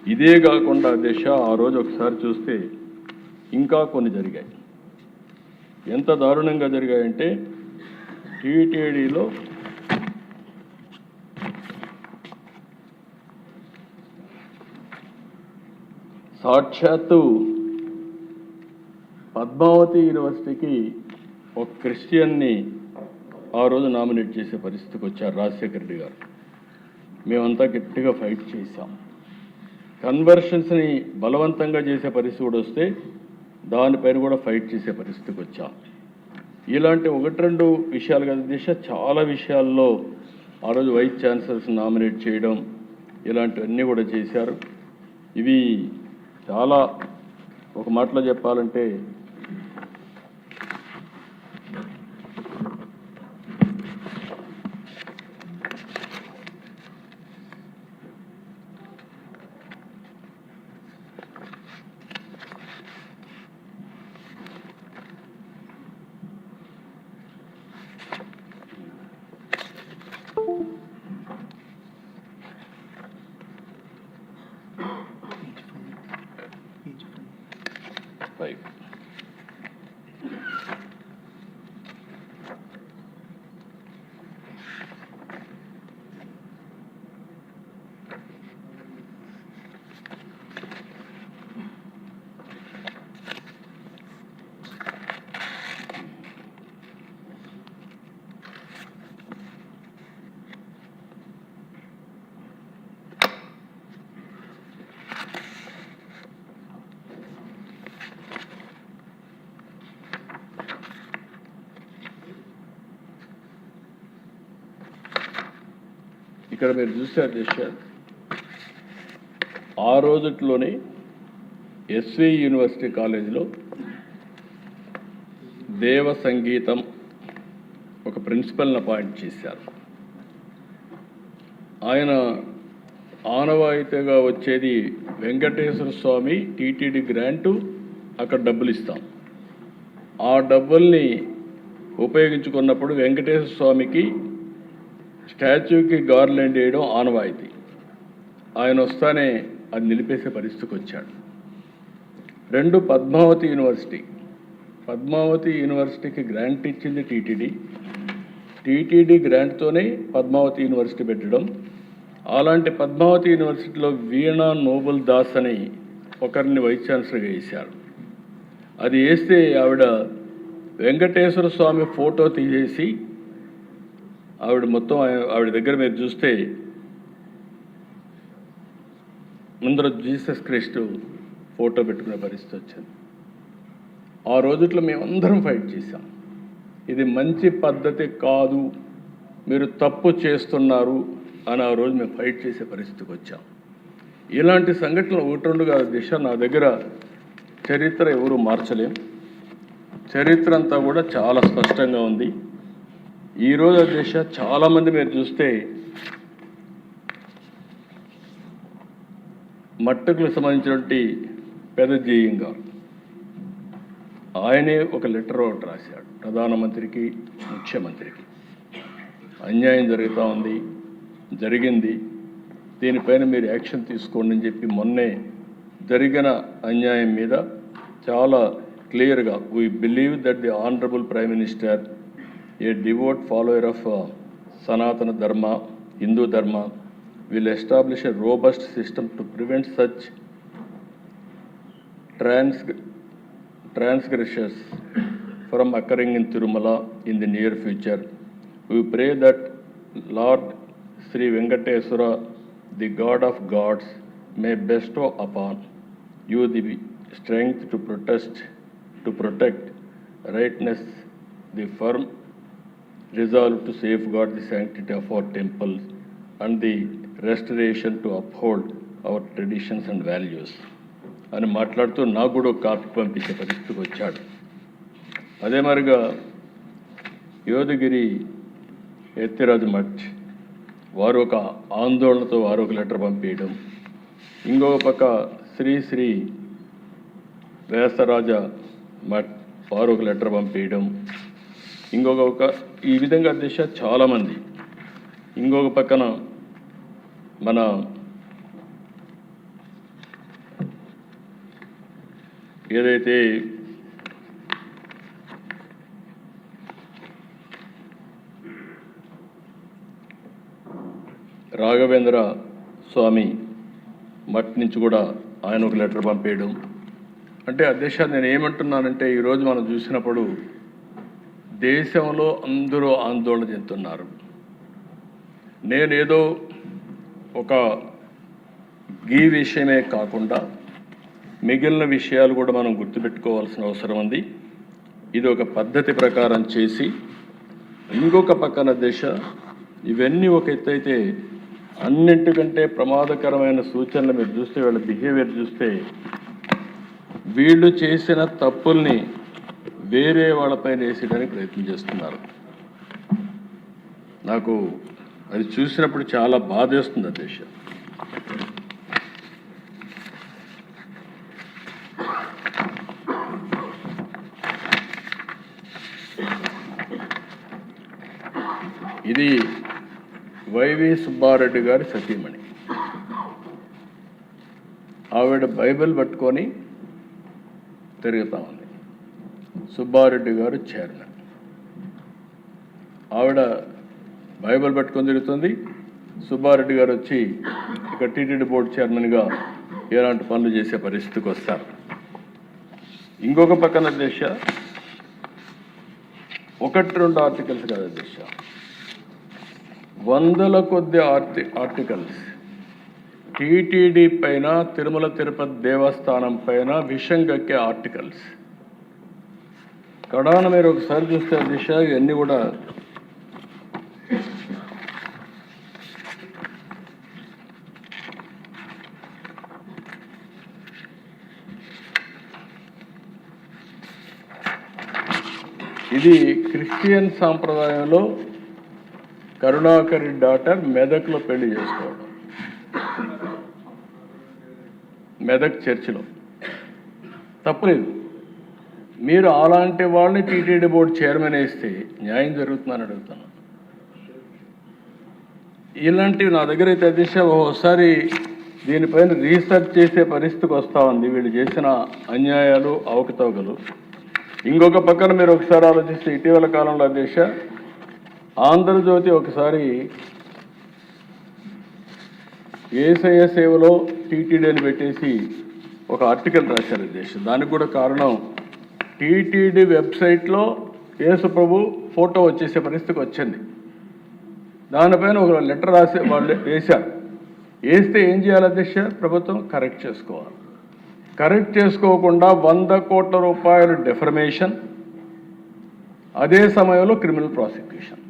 ఇదే కాకుండా దిశ ఆ రోజు ఒకసారి చూస్తే ఇంకా కొన్ని జరిగాయి. ఎంత దారుణంగా జరిగాయంటే టీటీడీలో సాక్షాత్తు పద్మావతి యూనివర్సిటీకి ఒక క్రిస్టియన్ని ఆ రోజు నామినేట్ చేసే పరిస్థితికి వచ్చారు రాజశేఖర రెడ్డి గారు. మేమంతా గట్టిగా ఫైట్ చేశాం. కన్వర్షన్స్ని బలవంతంగా చేసే పరిస్థితి కూడా వస్తే దానిపైన కూడా ఫైట్ చేసే పరిస్థితికి వచ్చాం. ఇలాంటి 1-2 విషయాలు కదా దిశ, చాలా విషయాల్లో ఆ రోజు వైస్ ఛాన్సలర్స్ నామినేట్ చేయడం ఇలాంటివన్నీ కూడా చేశారు. ఇవి చాలా ఒక మాటలో చెప్పాలంటే ఇక్కడ మీరు చూశారు దిశ, ఆ రోజుట్లోనే ఎస్వి యూనివర్సిటీ కాలేజీలో దేవ సంగీతం ఒక ప్రిన్సిపల్ని అపాయింట్ చేశారు. ఆయన ఆనవాయితీగా వచ్చేది వెంకటేశ్వర స్వామి టీటీడీ గ్రాంటు, అక్కడ డబ్బులు ఇస్తాం. ఆ డబ్బుల్ని ఉపయోగించుకున్నప్పుడు వెంకటేశ్వర స్వామికి స్టాచ్యూకి గార్లెండ్ వేయడం ఆనవాయితీ. ఆయన వస్తానే అది నిలిపేసే పరిస్థితికి వచ్చాడు. 2 పద్మావతి యూనివర్సిటీకి గ్రాంట్ ఇచ్చింది టీటీడీ గ్రాంట్తోనే పద్మావతి యూనివర్సిటీ పెట్టడం. అలాంటి పద్మావతి యూనివర్సిటీలో వీణా నోబుల్ దాస్ అని ఒకరిని వైస్ ఛాన్సలర్గా వేశారు. అది వేస్తే ఆవిడ వెంకటేశ్వర స్వామి ఫోటో తీసేసి ఆవిడ మొత్తం ఆవిడ దగ్గర మీరు చూస్తే ముందర జీసస్ క్రైస్ట్ ఫోటో పెట్టుకునే పరిస్థితి వచ్చింది. ఆ రోజుట్లో మేమందరం ఫైట్ చేశాం. ఇది మంచి పద్ధతి కాదు, మీరు తప్పు చేస్తున్నారు అని ఆ రోజు మేము ఫైట్ చేసే పరిస్థితికి వచ్చాం. ఇలాంటి సంఘటనలు 1-2 కాదు దిశ, నా దగ్గర చరిత్ర ఎవరు మార్చలేం. చరిత్ర అంతా కూడా చాలా స్పష్టంగా ఉంది. ఈరోజు దిశ చాలామంది మీరు చూస్తే మట్టుకు సంబంధించినటువంటి పెద్ద జేఈం గారు, ఆయనే ఒక లెటర్ ఒకటి రాశాడు ప్రధానమంత్రికి, ముఖ్యమంత్రికి. అన్యాయం జరుగుతూ ఉంది, జరిగింది, దీనిపైన మీరు యాక్షన్ తీసుకోండి అని చెప్పి మొన్నే జరిగిన అన్యాయం మీద చాలా క్లియర్గా, we believe that the honourable prime minister, a devout follower of Sanatana Dharma, Hindu Dharma, will establish a robust system to prevent such transgressions from occurring in Tirumala in the near future. We pray that Lord Sri Venkateswara, the God of gods, may bestow upon you the strength to protect rightness, the firm resolve to safeguard the sanctity of our temples and the restoration to uphold our traditions and values అని మాట్లాడుతూ నాకు కూడా copy పంపించే పరిస్థితికి వచ్చాడు. అదే మరిగా యోధగిరి ఎత్తిరాజు మఠ్ వారు ఒక ఆందోళనతో వారు ఒక లెటర్ పంపించడం, ఇంకొక పక్క శ్రీ వ్యాసరాజ మఠ్ వారు ఒక లెటర్ పంపించడం, ఇంకొక ఈ విధంగా దిశ చాలామంది. ఇంకొక పక్కన మన ఏదైతే రాఘవేంద్ర స్వామి మట్ నుంచి కూడా ఆయన ఒక లెటర్ పంపేయడం అంటే అధ్యక్ష నేను ఏమంటున్నానంటే ఈరోజు మనం చూసినప్పుడు దేశంలో అందరూ ఆందోళన చెందుతున్నారు. నేనేదో ఒక ఈ విషయమే కాకుండా మిగిలిన విషయాలు కూడా మనం గుర్తుపెట్టుకోవాల్సిన అవసరం ఉంది. ఇది ఒక పద్ధతి ప్రకారం చేసి ఇంకొక పక్కన దిశ ఇవన్నీ ఒక ఎత్తైతే అన్నింటికంటే ప్రమాదకరమైన సూచనలు మీరు చూస్తే వీళ్ళ బిహేవియర్ చూస్తే వీళ్ళు చేసిన తప్పుల్ని వేరే వాళ్ళపైన వేసేయడానికి ప్రయత్నం చేస్తున్నారు. నాకు అది చూసినప్పుడు చాలా బాధేస్తుంది అధ్యక్ష. ఇది వైవి సుబ్బారెడ్డి గారి సతీమణి. ఆవిడ బైబిల్ పట్టుకొని తిరుగుతా ఉంది. సుబ్బారెడ్డి గారు చైర్మన్. ఆవిడ బైబిల్ పట్టుకొని తిరుగుతుంది. సుబ్బారెడ్డి గారు వచ్చి ఇక టీటీడీ బోర్డు చైర్మన్గా ఎలాంటి పనులు చేసే పరిస్థితికి వస్తారు. ఇంకొక పక్కన దిశ 1-2 ఆర్టికల్స్ కాదు దిశ, వందల కొద్ది ఆర్టికల్స్ టీటీడీ పైన, తిరుమల తిరుపతి దేవస్థానం పైన విషం గక్కే ఆర్టికల్స్. కడాన మీరు ఒకసారి చూస్తే దిశ ఇవన్నీ కూడా ఇది క్రిస్టియన్ సాంప్రదాయంలో కరుణాకర్ డాటర్ మెదక్లో పెళ్లి చేసుకోవడం, మెదక్ చర్చిలో తప్పలేదు. మీరు అలాంటి వాళ్ళని టీటీడీ బోర్డు చైర్మన్ వేస్తే న్యాయం జరుగుతుందని అడుగుతాను. ఇలాంటివి నా దగ్గర అయితే దిశ ఒకసారి దీనిపైన రీసెర్చ్ చేసే పరిస్థితికి వస్తూ ఉంది, వీళ్ళు చేసిన అన్యాయాలు అవకతవకలు. ఇంకొక పక్కన మీరు ఒకసారి ఆలోచిస్తే ఇటీవల కాలంలో దిశ ఆంధ్రజ్యోతి ఒకసారి ఏసయ్య సేవలో టీటీడీని పెట్టేసి ఒక ఆర్టికల్ రాశారు దేశం. దానికి కూడా కారణం టీటీడీ వెబ్సైట్లో యేసుప్రభు ఫోటో వచ్చేసే పరిస్థితికి వచ్చింది. దానిపైన ఒక లెటర్ రాసే వాళ్ళు వేశారు. వేస్తే ఏం చేయాలి అధ్యక్ష? ప్రభుత్వం కరెక్ట్ చేసుకోవాలి. కరెక్ట్ చేసుకోకుండా 100 కోట్ల రూపాయలు డెఫర్మేషన్, అదే సమయంలో క్రిమినల్ ప్రాసిక్యూషన్.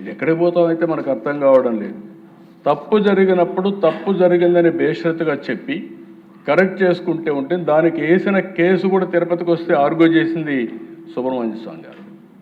ఇది ఎక్కడికి పోతామైతే మనకు అర్థం కావడం లేదు. తప్పు జరిగినప్పుడు తప్పు జరిగిందని బేషరతుగా చెప్పి కరెక్ట్ చేసుకుంటే ఉంటే దానికి వేసిన కేసు కూడా తిరుపతికి వస్తే ఆర్గ్యూ చేసింది సుబ్రహ్మణ్య స్వామి గారు.